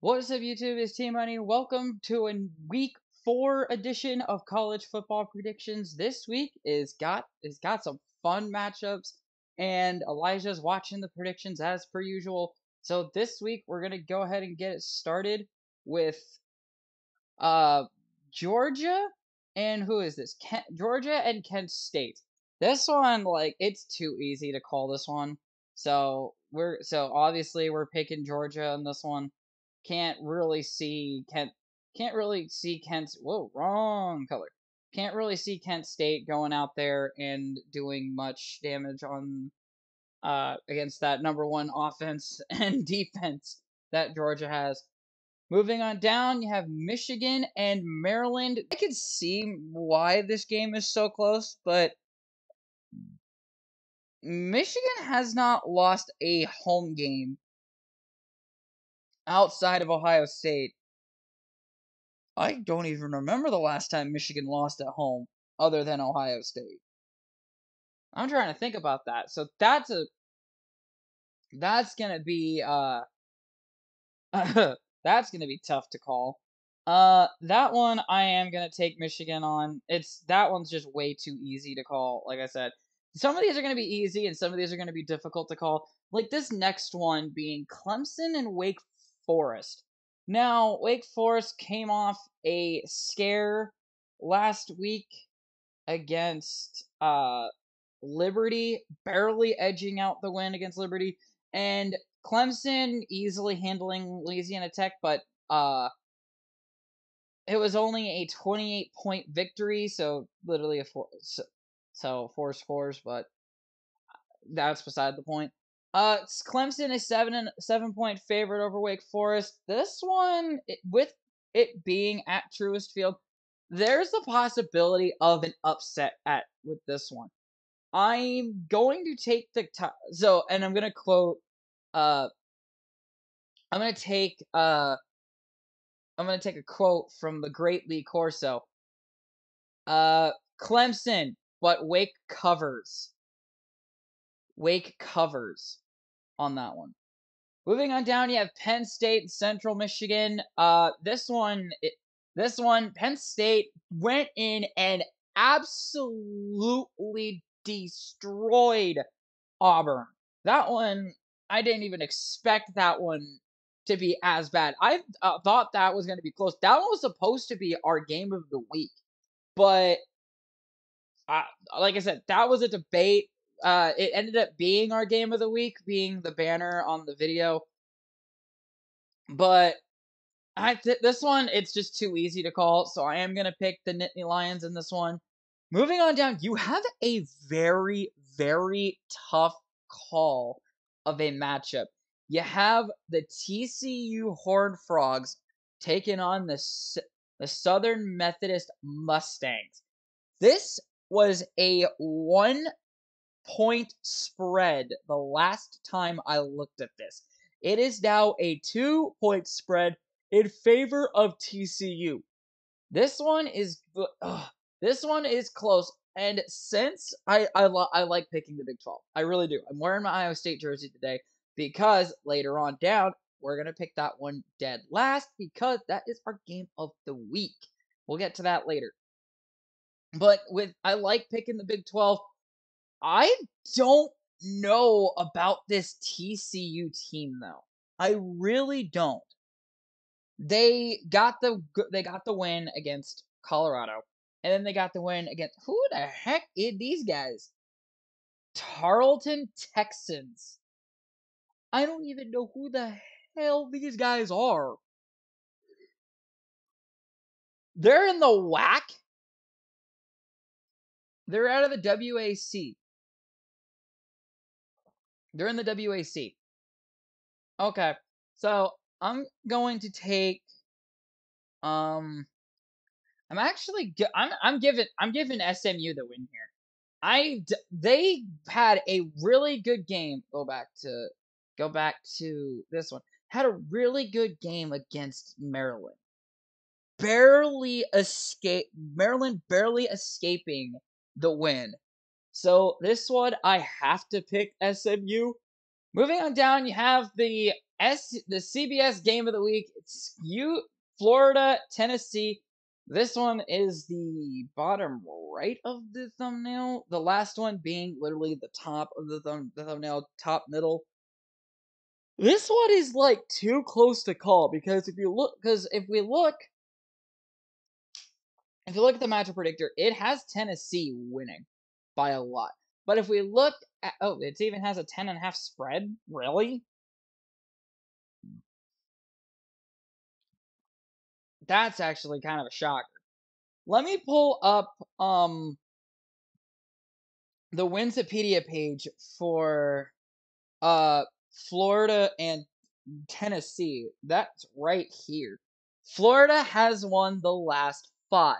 What's up, YouTube? It's Team Money. Welcome to a week 4 edition of college football predictions. This week is got some fun matchups, and Elijah's watching the predictions as per usual. So this week we're gonna go ahead and get it started with uh Georgia and who is this? Georgia and Kent State. This one, like, it's too easy to call this one. So obviously we're picking Georgia in this one. Can't really see Kent. Whoa, wrong color. Can't really see Kent State going out there and doing much damage on against that number one offense and defense that Georgia has. Moving on down, you have Michigan and Maryland. I could see why this game is so close, but Michigan has not lost a home game outside of Ohio State. I don't even remember the last time Michigan lost at home other than Ohio State. I'm trying to think about that. So that's gonna be that's gonna be tough to call. That one I am gonna take Michigan on. That one's just way too easy to call. Like I said, some of these are gonna be easy and some of these are gonna be difficult to call. Like this next one being Clemson and Wake Forest. Now, Wake Forest came off a scare last week against Liberty, barely edging out the win against Liberty, and Clemson easily handling Louisiana Tech, but it was only a 28-point victory, so literally four scores, but that's beside the point. Clemson is 7-point favorite over Wake Forest. This one, with it being at Truist Field, there's the possibility of an upset with this one. I'm going to take and I'm gonna quote. I'm gonna take a quote from the great Lee Corso. Clemson, but Wake covers. Wake covers on that one. Moving on down, you have Penn State and Central Michigan. This one, Penn State went in and absolutely destroyed Auburn. That one, I didn't even expect that one to be as bad. I thought that was going to be close. That one was supposed to be our game of the week, but like I said, that was a debate. It ended up being our game of the week, being the banner on the video. But this one, it's just too easy to call, so I am going to pick the Nittany Lions in this one. Moving on down, you have a very, very tough call of a matchup. You have the TCU Horned Frogs taking on the Southern Methodist Mustangs. This was a 1-point spread the last time I looked at this. It is now a 2-point spread in favor of TCU. This one is close, and since I like picking the Big 12, I really do. I'm wearing my Iowa State jersey today because later on down we're gonna pick that one dead last because that is our game of the week. We'll get to that later. But I like picking the Big 12. I don't know about this TCU team though. I really don't. They got the win against Colorado, and then they got the win against who the heck is these guys? Tarleton Texans. I don't even know who the hell these guys are. They're in the WAC. They're out of the WAC. They're in the WAC. Okay, so I'm going to take. I'm giving SMU the win here. They had a really good game. Go back to this one. Had a really good game against Maryland. Maryland barely escaping the win. So this one I have to pick SMU. Moving on down, you have the CBS game of the week. It's Florida, Tennessee. This one is the bottom right of the thumbnail. The last one being literally the top of the thumbnail, top middle. This one is like too close to call because if you look at the matchup predictor, it has Tennessee winning by a lot. But if we look at, it even has a 10.5 spread. Really? That's actually kind of a shocker. Let me pull up the Wikipedia page for Florida and Tennessee. That's right here. Florida has won the last 5.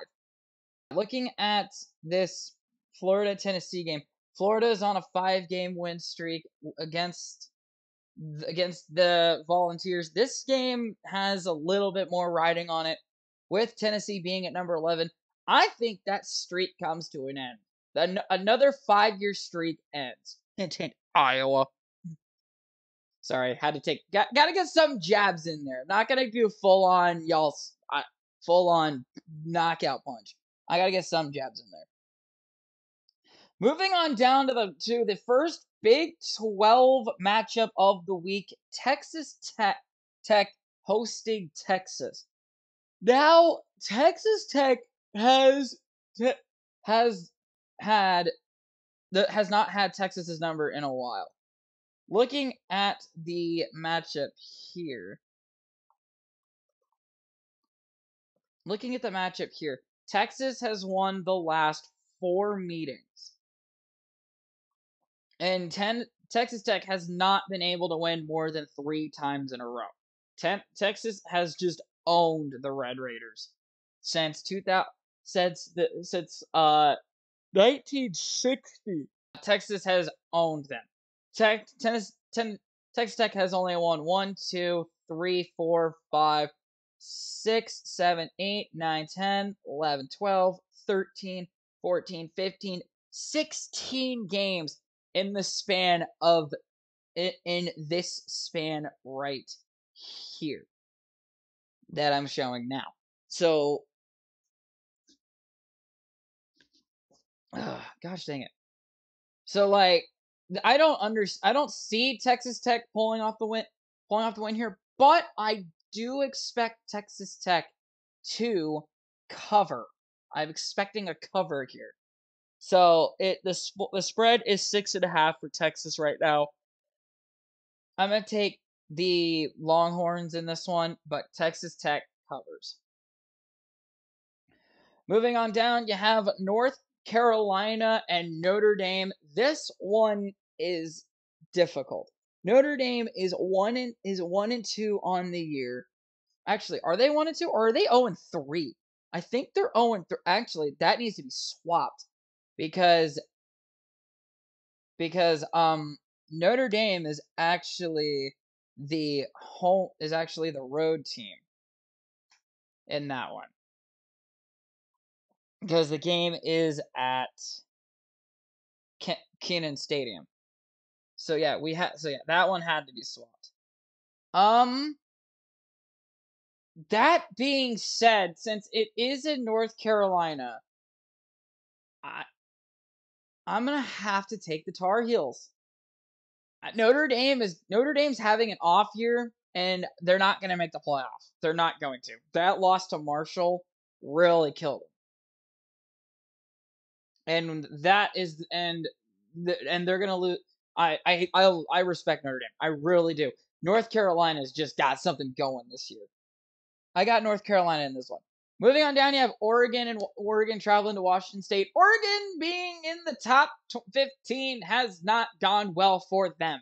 Looking at this Florida-Tennessee game, Florida is on a 5-game win streak against the Volunteers. This game has a little bit more riding on it, with Tennessee being at number 11. I think that streak comes to an end. Another 5-year streak ends. Hint, hint, Iowa. Sorry, had to gotta get some jabs in there. Not gonna do full on knockout punch. I gotta get some jabs in there. Moving on down to the first Big 12 matchup of the week, Texas Tech hosting Texas. Now, Texas Tech has not had Texas's number in a while. Looking at the matchup here. Texas has won the last 4 meetings. And Texas Tech has not been able to win more than 3 times in a row. Texas has just owned the Red Raiders since 1960. Texas has owned them. Texas Tech has only won 1, 2, 3, 4, 5, 6, 7, 8, 9, 10, 11, 12, 13, 14, 15, 16 games in this span right here that I'm showing now. So, gosh dang it. So like, I don't see Texas Tech pulling off the win here, but I do expect Texas Tech to cover. I'm expecting a cover here. So the spread is 6.5 for Texas right now. I'm gonna take the Longhorns in this one, but Texas Tech covers. Moving on down, you have North Carolina and Notre Dame. This one is difficult. Notre Dame is 1-2 on the year. Actually, are they 1-2 or are they 0-3? I think they're 0-3. Actually, that needs to be swapped because Notre Dame is actually the road team in that one. Because the game is at Kenan Stadium. So yeah, that one had to be swapped. That being said, since it is in North Carolina, I'm gonna have to take the Tar Heels. Notre Dame's having an off year, and they're not gonna make the playoff. They're not going to. That loss to Marshall really killed them. And they're gonna lose. I respect Notre Dame. I really do. North Carolina's just got something going this year. I got North Carolina in this one. Moving on down, you have Oregon traveling to Washington State. Oregon being in the top 15 has not gone well for them.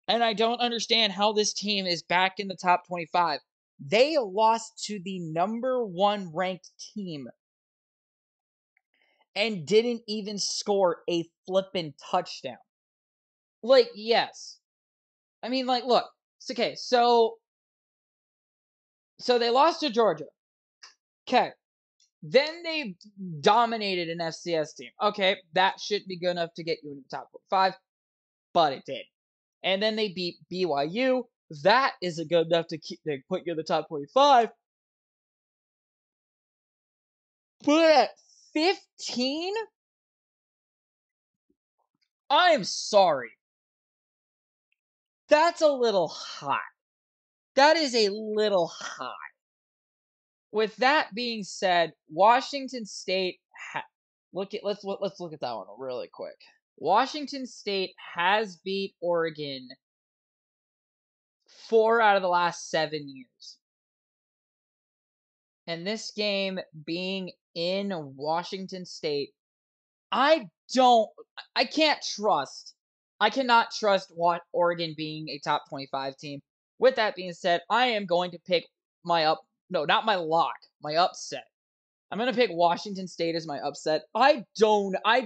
And I don't understand how this team is back in the top 25. They lost to the number 1 ranked team and didn't even score a flippin' touchdown. Like, yes. I mean, like, look. Okay, so they lost to Georgia. Okay. Then they dominated an FCS team. Okay, that shouldn't be good enough to get you in the top 5, but it did. and then they beat BYU. That isn't good enough to put you in the top 25. But at 15, I'm sorry. That's a little high. That is a little high. With that being said, Washington State let's look at that one really quick. Washington State has beat Oregon 4 out of the last 7 years. And this game being in Washington State, I cannot trust Oregon being a top 25 team. With that being said, I am going to pick my upset. I'm going to pick Washington State as my upset. I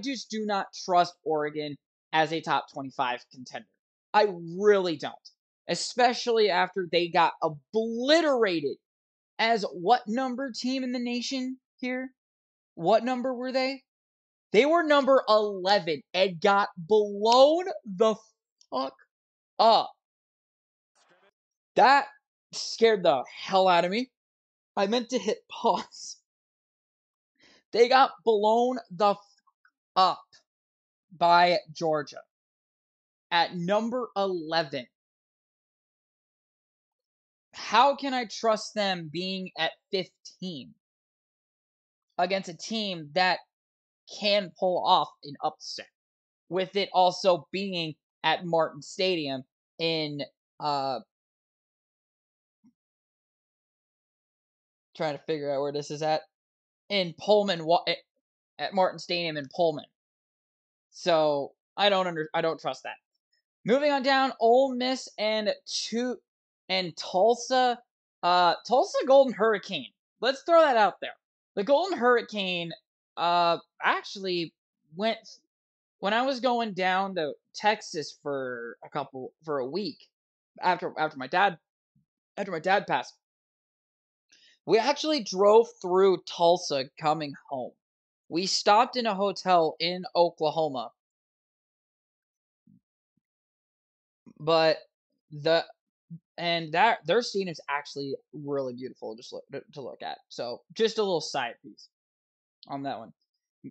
just do not trust Oregon as a top 25 contender. I really don't. Especially after they got obliterated as what number team in the nation here? What number were they? They were number 11 and got blown the fuck up. That scared the hell out of me. I meant to hit pause. They got blown the fuck up by Georgia at number 11. How can I trust them being at 15 against a team that can pull off an upset, with it also being at Martin Stadium in trying to figure out where this is in Pullman, at Martin Stadium in Pullman. So I don't trust that. Moving on down, Ole Miss and Tulsa. Tulsa Golden Hurricane. Let's throw that out there. The Golden Hurricane actually went when I was going down to Texas for a week after my dad passed. We actually drove through Tulsa coming home. We stopped in a hotel in Oklahoma. But their scene is actually really beautiful to look at. So just a little side piece on that one.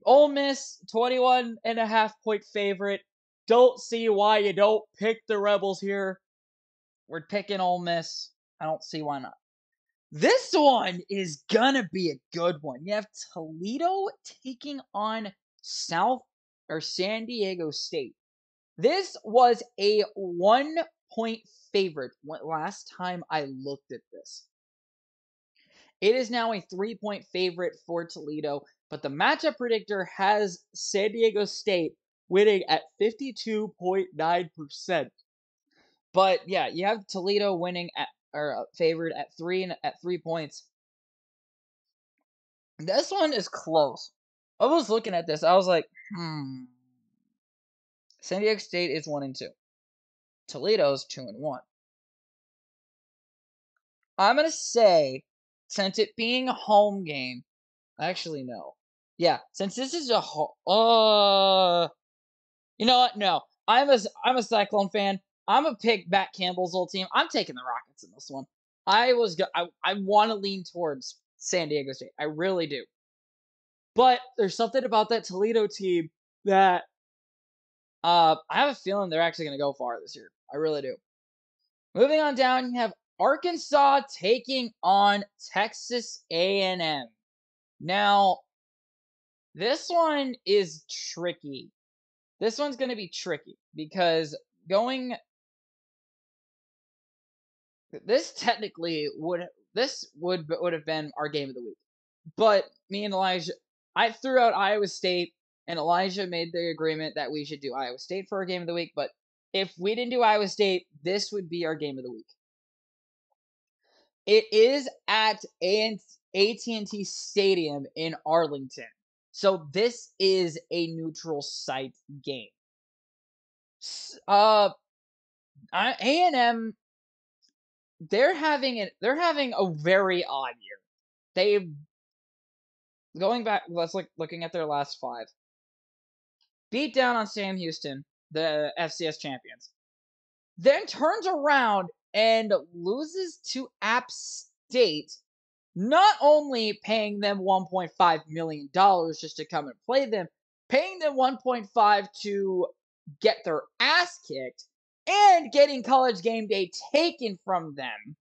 Ole Miss, 21.5-point favorite. Don't see why you don't pick the Rebels here. We're picking Ole Miss. I don't see why not. This one is gonna be a good one. You have Toledo taking on San Diego State. This was a 1-point favorite last time I looked at this. It is now a 3-point favorite for Toledo, but the matchup predictor has San Diego State winning at 52.9%. But yeah, you have Toledo winning favored at 3 points. This one is close. I was looking at this. I was like, San Diego State is 1-2. Toledo's 2-1. I'm gonna say, since it being a home game, actually no. Yeah, since this is a you know what? No, I'm a Cyclone fan. I'm gonna pick Matt Campbell's old team. I'm taking the Rockets in this one. I want to lean towards San Diego State. I really do. But there's something about that Toledo team that I have a feeling they're actually gonna go far this year. I really do. Moving on down, you have Arkansas taking on Texas A&M. Now, this one is tricky. This one's going to be tricky because this technically would have been our game of the week. But me and Elijah, I threw out Iowa State, and Elijah made the agreement that we should do Iowa State for our game of the week. But if we didn't do Iowa State, this would be our game of the week. It is at AT&T Stadium in Arlington. So this is a neutral site game. A&M, they're having a very odd year. Going back, looking at their last 5. Beat down on Sam Houston, the FCS champions. then turns around and loses to App State, not only paying them $1.5 million just to come and play them, paying them $1.5 to get their ass kicked, and getting College Game Day taken from them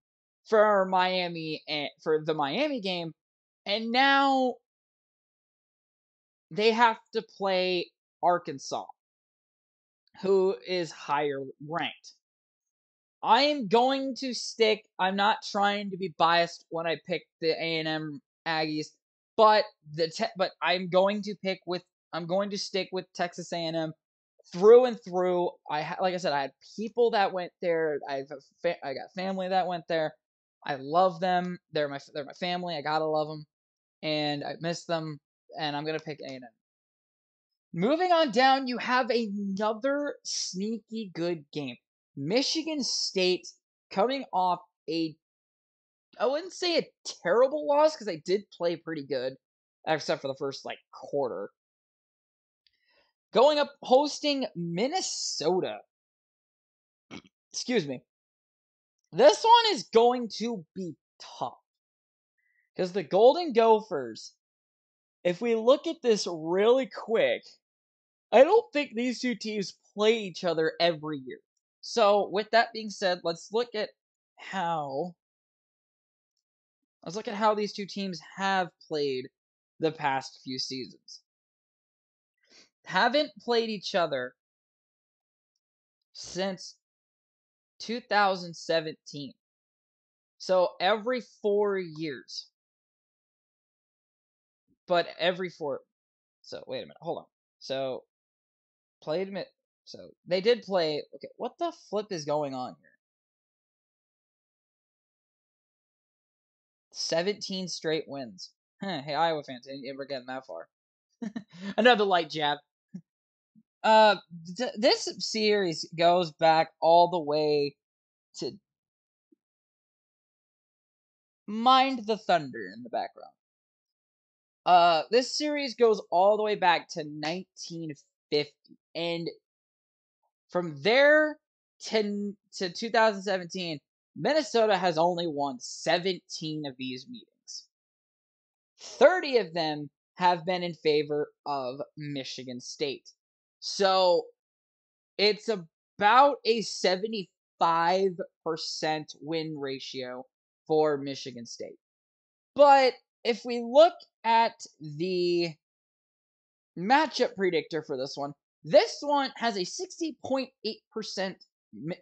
for Miami and for the Miami game, and now they have to play Arkansas, who is higher ranked. I am going to stick. I'm not trying to be biased when I pick the A&M Aggies, but I'm going to pick with. I'm going to stick with Texas A&M through and through. Like I said, I had people that went there. I got family that went there. I love them. They're my family. I gotta love them, and I miss them. And I'm gonna pick A&M. Moving on down, you have another sneaky good game. Michigan State coming off I wouldn't say a terrible loss because they did play pretty good, except for the first quarter. Going up hosting Minnesota. Excuse me. This one is going to be tough because the Golden Gophers, if we look at this really quick, I don't think these two teams play each other every year. So, with that being said, let's look at how these two teams have played the past few seasons. Haven't played each other since 2017. So, every 4 years. But every 4. So, wait a minute. Hold on. So, So, they did play. Okay, what the flip is going on here? 17 straight wins. Hey, Iowa fans, we're getting that far. Another light jab. This series goes back all the way to Mind the Thunder in the background. This series goes all the way back to 1950, and from there to 2017, Minnesota has only won 17 of these meetings. 30 of them have been in favor of Michigan State. So it's about a 75% win ratio for Michigan State. But if we look at the matchup predictor for this one has a 60.8%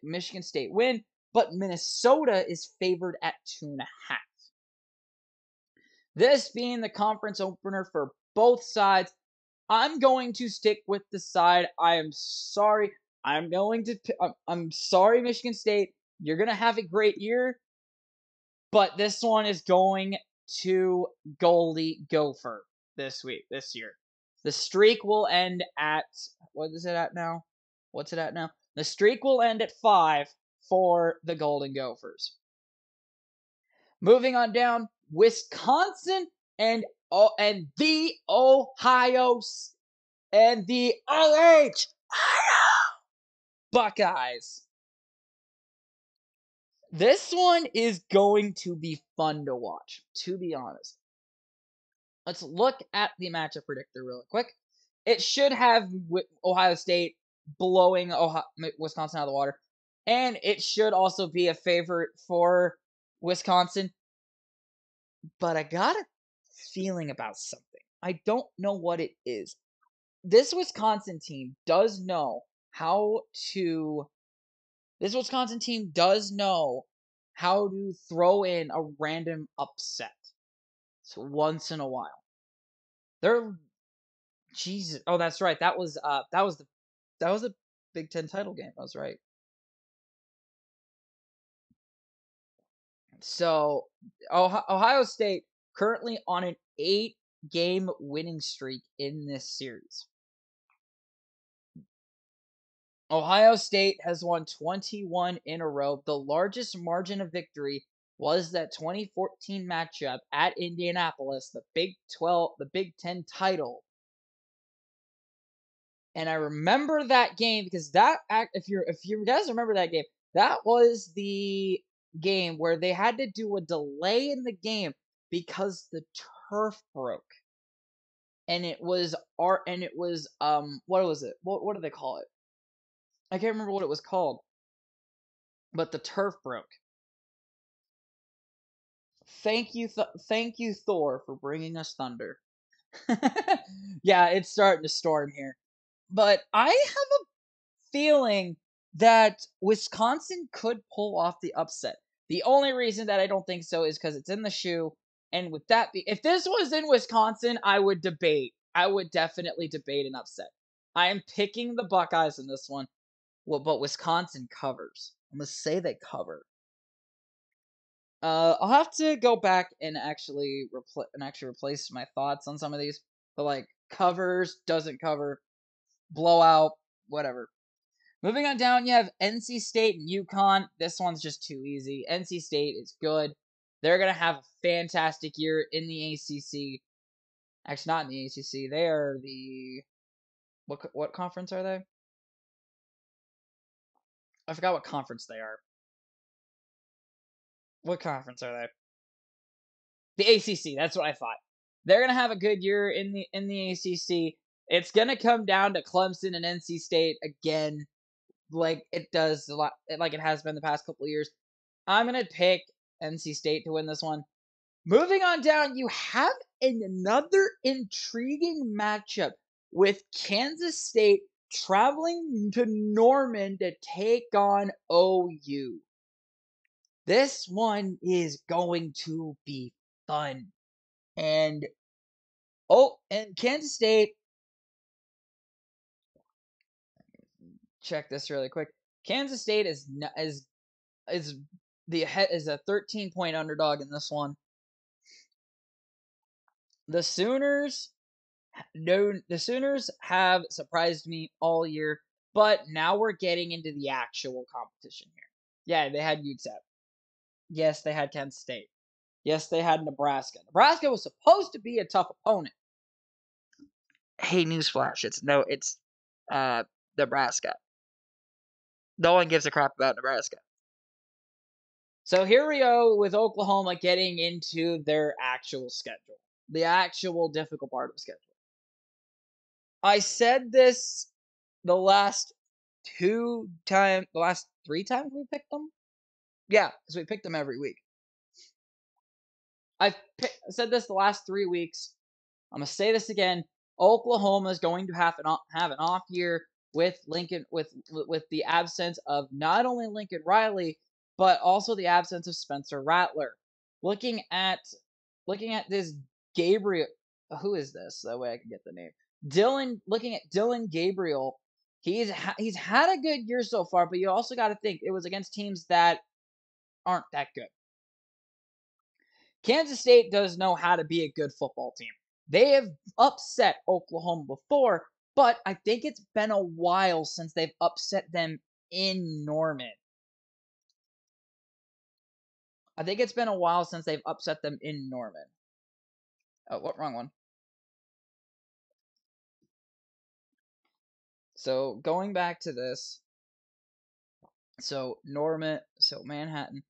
Michigan State win, but Minnesota is favored at 2.5. This being the conference opener for both sides, I'm going to stick with the side. I am sorry. I'm sorry, Michigan State. You're going to have a great year, but this one is going to Goldie Gopher this year. The streak will end at, what is it at now? What's it at now? The streak will end at 5 for the Golden Gophers. Moving on down, Wisconsin and the Ohio and the Ohio Buckeyes. This one is going to be fun to watch, to be honest. Let's look at the matchup predictor really quick. It should have Ohio State blowing Wisconsin out of the water, and it should also be a favorite for Wisconsin. But I got a feeling about something. I don't know what it is. This Wisconsin team does know how to throw in a random upset. So once in a while. Jesus. Oh, that's right. That was the Big Ten title game. That was right. So Ohio State currently on an 8-game winning streak in this series. Ohio State has won 21 in a row. The largest margin of victory was that 2014 matchup at Indianapolis, the Big 10 title. And I remember that game because if you guys remember that game, That was the game where they had to do a delay in the game because the turf broke. And it was what was it? What do they call it? I can't remember what it was called. But the turf broke. Thank you Thor for bringing us thunder. Yeah, it's starting to storm here. But I have a feeling that Wisconsin could pull off the upset. The only reason that I don't think so is because it's in the shoe. And with that, if this was in Wisconsin, I would debate. I would definitely debate an upset. I am picking the Buckeyes in this one. Well, but Wisconsin covers. I'm gonna say they cover. I'll have to go back and actually replace my thoughts on some of these. But like covers, doesn't cover, blowout, whatever. Moving on down, you have NC State and UConn. This one's just too easy. NC State is good. They're gonna have a fantastic year in the ACC. Actually, not in the ACC. They are the what conference are they? I forgot what conference they are. What conference are they? The ACC. That's what I thought. They're gonna have a good year in the ACC. It's gonna come down to Clemson and NC State again, like it does a lot, like it has been the past couple of years. I'm gonna pick NC State to win this one. Moving on down, you have another intriguing matchup with Kansas State traveling to Norman to take on OU. This one is going to be fun. And Kansas State, check this really quick. Kansas State is a 13-point underdog in this one. The Sooners have surprised me all year, but now we're getting into the actual competition here. Yeah, they had UTEP. Yes, they had Kent State. Yes, they had Nebraska. Nebraska was supposed to be a tough opponent. Hey, newsflash! It's Nebraska. No one gives a crap about Nebraska. So here we go with Oklahoma getting into their actual schedule, the actual difficult part of the schedule. I said this the last 3 times we picked them. Yeah, because we picked them every week. I said this the last 3 weeks. I'm gonna say this again. Oklahoma is going to have an off year with Lincoln, with the absence of not only Lincoln Riley, but also the absence of Spencer Rattler. Looking at this Gabriel, who is this? That way I can get the name. Looking at Dylan Gabriel, he's had a good year so far, but you also got to think it was against teams that aren't that good. Kansas State does know how to be a good football team. They have upset Oklahoma before, but I think it's been a while since they've upset them in Norman. I think it's been a while since they've upset them in Norman. Oh, what? Wrong one. So, going back to this. So, Manhattan.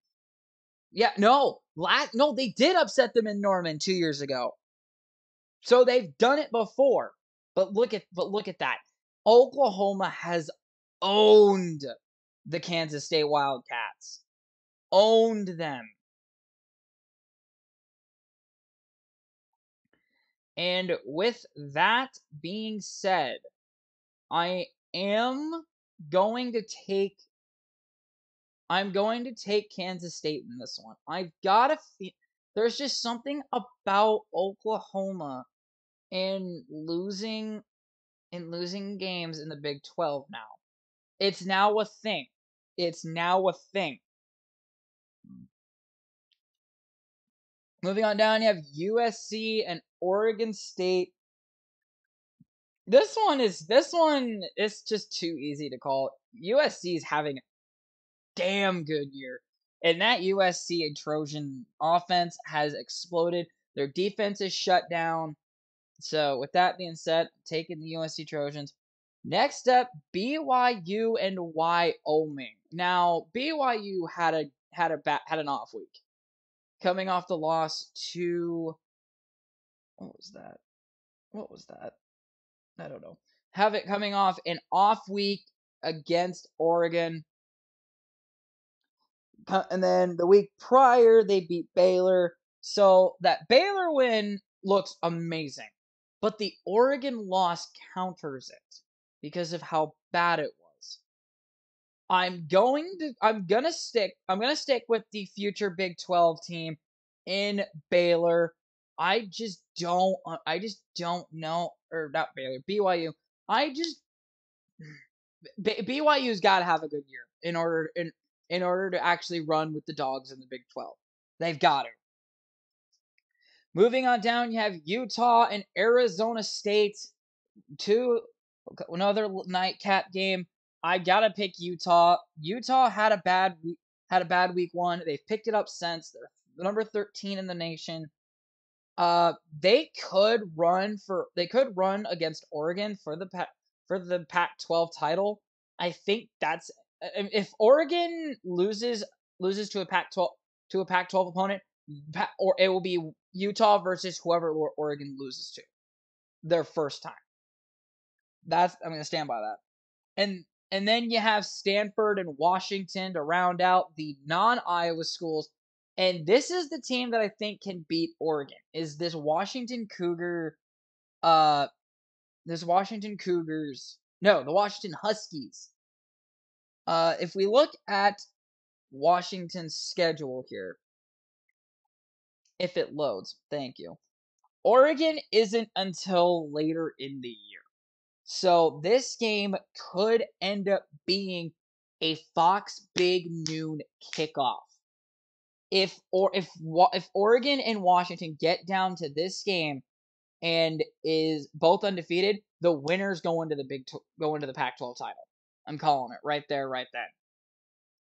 Yeah, no, they did upset them in Norman 2 years ago. So they've done it before. But look at that. Oklahoma has owned the Kansas State Wildcats. Owned them. And with that being said, I am going to take Kansas State in this one. I've got to feel there's just something about Oklahoma in losing games in the Big 12 now. It's now a thing. Moving on down, you have USC and Oregon State. This one is just too easy to call. USC is having a damn good year. And that USC Trojan offense has exploded. Their defense is shut down. So with that being said, I'm taking the USC Trojans. Next up, BYU and Wyoming. Now, BYU had an off week, coming off the loss to what was that? What was that? I don't know. Coming off an off week against Oregon. And then the week prior, they beat Baylor. So that Baylor win looks amazing. But the Oregon loss counters it because of how bad it was. I'm gonna stick with the future Big 12 team in Baylor. I just don't know, or not Baylor, BYU. BYU's got to have a good year in order to actually run with the dogs in the Big 12. They've got to. Moving on down, you have Utah and Arizona State. Another nightcap game. I gotta pick Utah. Utah had a bad week one. They've picked it up since. They're number 13 in the nation. They could run against Oregon for the Pac-12 title. I think that's if Oregon loses to a Pac-12 opponent, or it will be Utah versus whoever Oregon loses to their first time. I'm going to stand by that. And then you have Stanford and Washington to round out the non-Iowa schools. And this is the team that I think can beat Oregon. Is this Washington Cougar the Washington Huskies. If we look at Washington's schedule here, if it loads, thank you. Oregon isn't until later in the year. So this game could end up being a Fox Big Noon kickoff. If Oregon and Washington get down to this game and is both undefeated, the winners go into the Pac-12 title. I'm calling it right there, right then.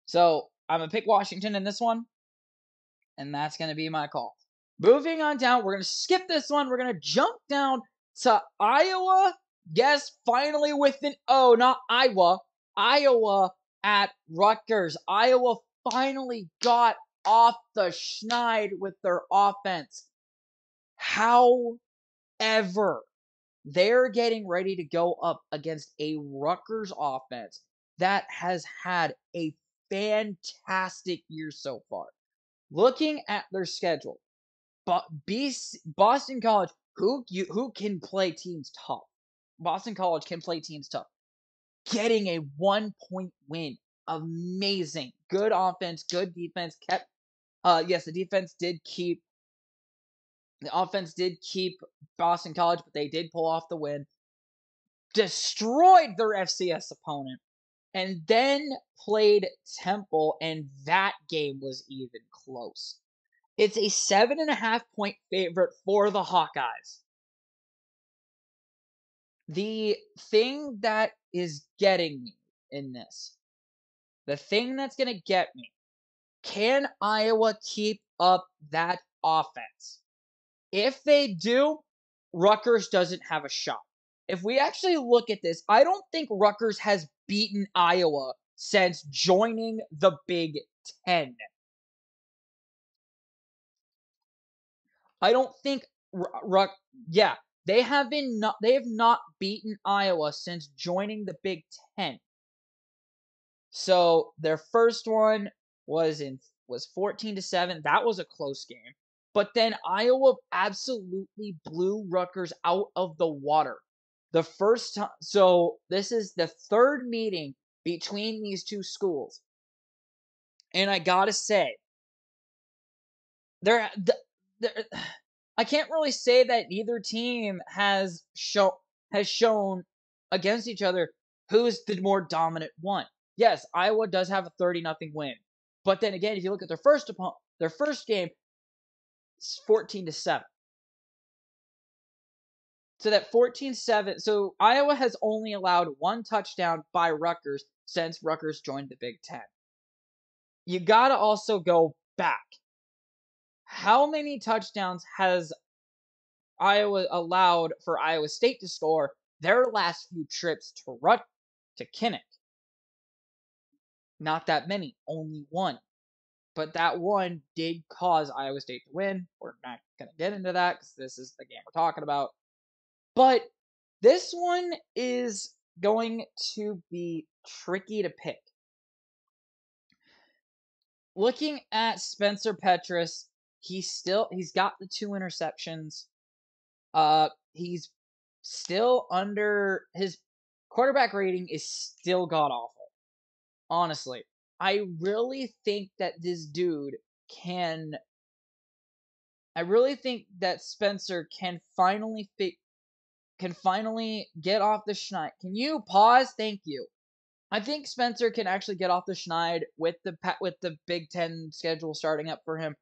So I'm gonna pick Washington in this one, and that's gonna be my call. Moving on down, we're gonna skip this one. We're gonna jump down to Iowa. Yes, finally with an O, not Iowa. Iowa at Rutgers. Iowa finally got off the schneid with their offense. However, they're getting ready to go up against a Rutgers offense that has had a fantastic year so far. Looking at their schedule, Boston College, who can play teams tough. Boston College can play teams tough. Getting a 1-point win. Amazing. Good offense, good defense. The offense did keep Boston College, but they did pull off the win. Destroyed their FCS opponent. And then played Temple, and that game was even close. It's a 7.5-point favorite for the Hawkeyes. The thing that is getting me in this, the thing that's going to get me, can Iowa keep up that offense? If they do, Rutgers doesn't have a shot. If we actually look at this, I don't think Rutgers has beaten Iowa since joining the Big Ten. I don't think they have not beaten Iowa since joining the Big Ten. So their first one was 14-7. That was a close game. But then Iowa absolutely blew Rutgers out of the water. The first time, so this is the third meeting between these two schools. And I gotta say, I can't really say that either team has shown against each other who's the more dominant one. Yes, Iowa does have a 30-0 win. But then again, if you look at their first game, it's 14-7. So that 14-7, so Iowa has only allowed one touchdown by Rutgers since Rutgers joined the Big Ten. You gotta also go back. How many touchdowns has Iowa allowed for Iowa State to score their last few trips to Kinnick. Not that many, only one. But that one did cause Iowa State to win. We're not going to get into that because this is the game we're talking about. But this one is going to be tricky to pick. Looking at Spencer Petras, he's got the 2 interceptions. He's still under his quarterback rating is still god awful. Honestly, I really think that this dude can. I really think that Spencer can finally get off the schneid. Can you pause? Thank you. I think Spencer can actually get off the schneid with the Big Ten schedule starting up for him.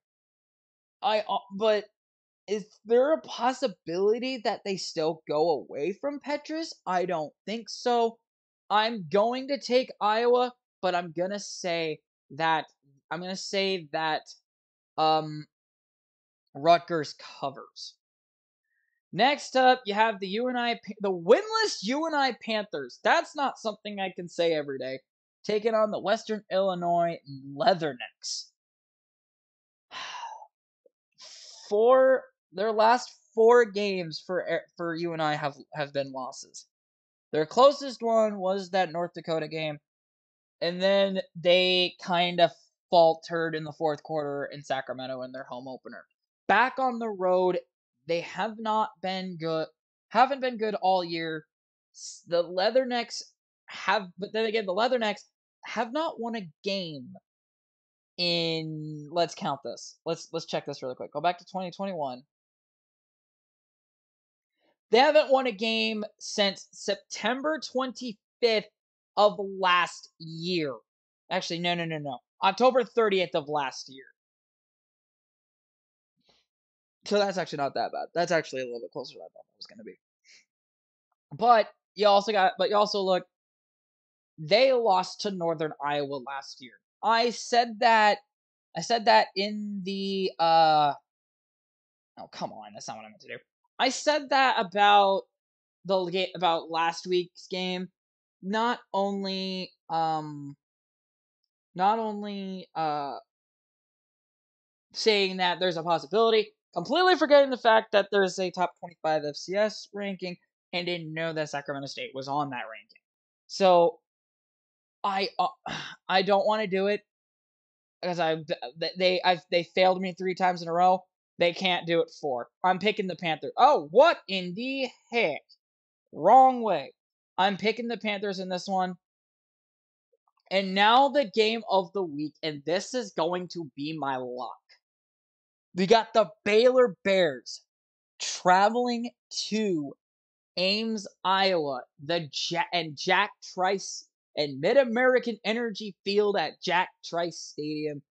But is there a possibility that they still go away from Petras? I don't think so. I'm going to take Iowa, but I'm gonna say that Rutgers covers. Next up, you have the winless UNI Panthers. That's not something I can say every day. Taking on the Western Illinois Leathernecks. Their last 4 games for UNI have been losses. Their closest one was that North Dakota game, and then they kind of faltered in the 4th quarter in Sacramento in their home opener. Back on the road, they have not been good. Haven't been good all year. The Leathernecks but then again, the Leathernecks have not won a game in. Let's count this. Let's check this really quick. Go back to 2021. They haven't won a game since September 25th of last year. Actually, no. October 30th of last year. So that's actually not that bad. That's actually a little bit closer than I thought it was going to be. But you also look, they lost to Northern Iowa last year. I said that in the oh, come on, that's not what I meant to do. I said that about last week's game. Not only saying that there's a possibility, completely forgetting the fact that there's a top 25 FCS ranking, and didn't know that Sacramento State was on that ranking. So I don't want to do it because they failed me 3 times in a row. They can't do it 4. I'm picking the Panthers. Oh, what in the heck? Wrong way. I'm picking the Panthers in this one. And now the game of the week, and this is going to be my lock. We got the Baylor Bears traveling to Ames, Iowa, Jack Trice and Mid-American Energy Field at Jack Trice Stadium.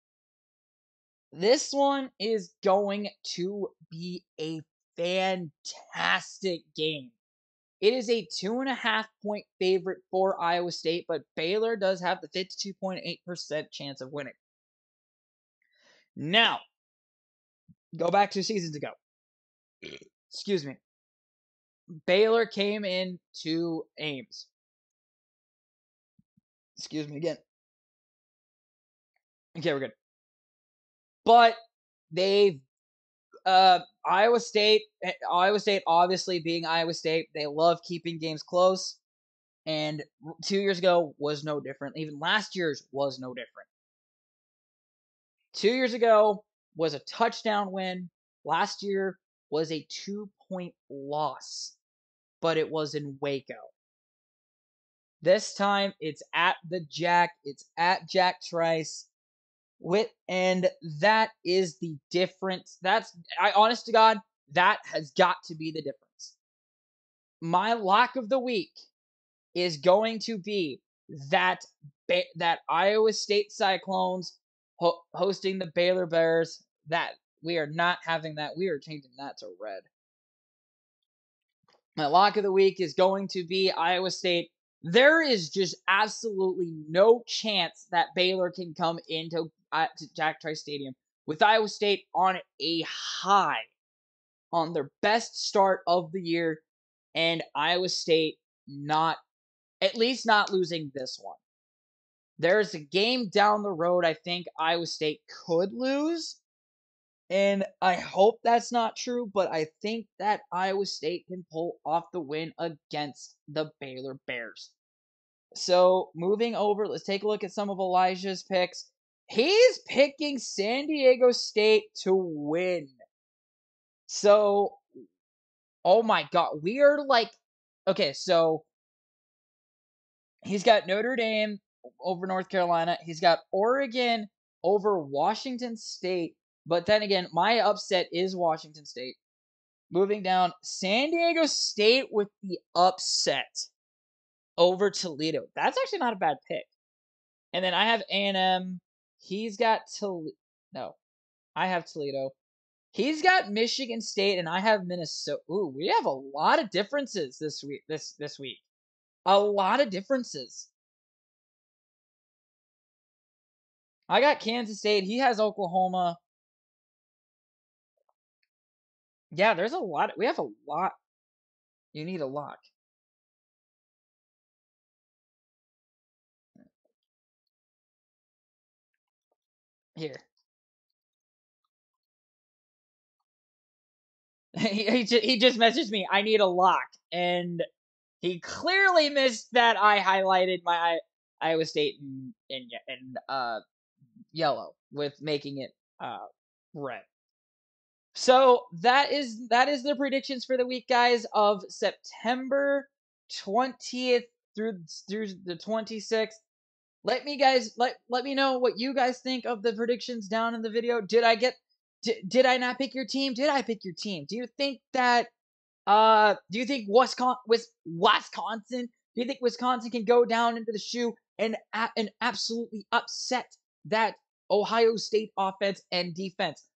This one is going to be a fantastic game. It is a 2.5-point favorite for Iowa State, but Baylor does have the 52.8% chance of winning. Now, go back 2 seasons ago. Excuse me. Baylor came into Ames. Excuse me again. Okay, we're good. But Iowa State obviously being Iowa State, they love keeping games close. And 2 years ago was no different. Even last year's was no different. 2 years ago was a touchdown win. Last year was a 2-point loss, but it was in Waco. This time it's at the Jack. It's at Jack Trice. And that is the difference. Honest to God, that has got to be the difference. My lock of the week is going to be that Iowa State Cyclones hosting the Baylor Bears. That we are not having that. We are changing that to red. My lock of the week is going to be Iowa State. There is just absolutely no chance that Baylor can come into to Jack Trice Stadium with Iowa State on a high, on their best start of the year, and Iowa State not, at least not losing this one. There's a game down the road I think Iowa State could lose, and I hope that's not true, but I think that Iowa State can pull off the win against the Baylor Bears. So, moving over, let's take a look at some of Elijah's picks. He's picking San Diego State to win. So, oh my god, we are like, okay, so he's got Notre Dame over North Carolina. He's got Oregon over Washington State. But then again, my upset is Washington State. Moving down, San Diego State with the upset over Toledo. That's actually not a bad pick. And then I have A&M. He's got Toledo. No, I have Toledo. He's got Michigan State, and I have Minnesota. Ooh, we have a lot of differences this week. This week, a lot of differences. I got Kansas State. He has Oklahoma. Yeah, there's a lot. We have a lot. You need a lock. Here. he just messaged me. I need a lock, and he clearly missed that I highlighted my Iowa State in yellow with making it red. So that is the predictions for the week, guys, of September 20th through the 26th. Let me know what you guys think of the predictions down in the video. Did I not pick your team? Did I pick your team? Do you think that do you think Wisconsin? Do you think Wisconsin can go down into the shoe and absolutely upset that Ohio State offense and defense?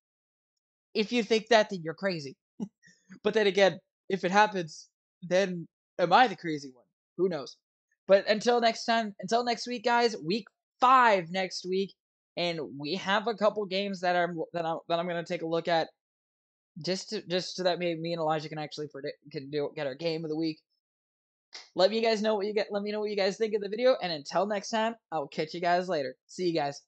If you think that, then you're crazy. But then again, if it happens, then am I the crazy one? Who knows? But until next next week, guys, week 5 next week, and we have a couple games that I'm going to take a look at, just so that maybe me and Elijah can actually get our game of the week. Let me know what you guys think of the video, and until next time, I'll catch you guys later. See you guys.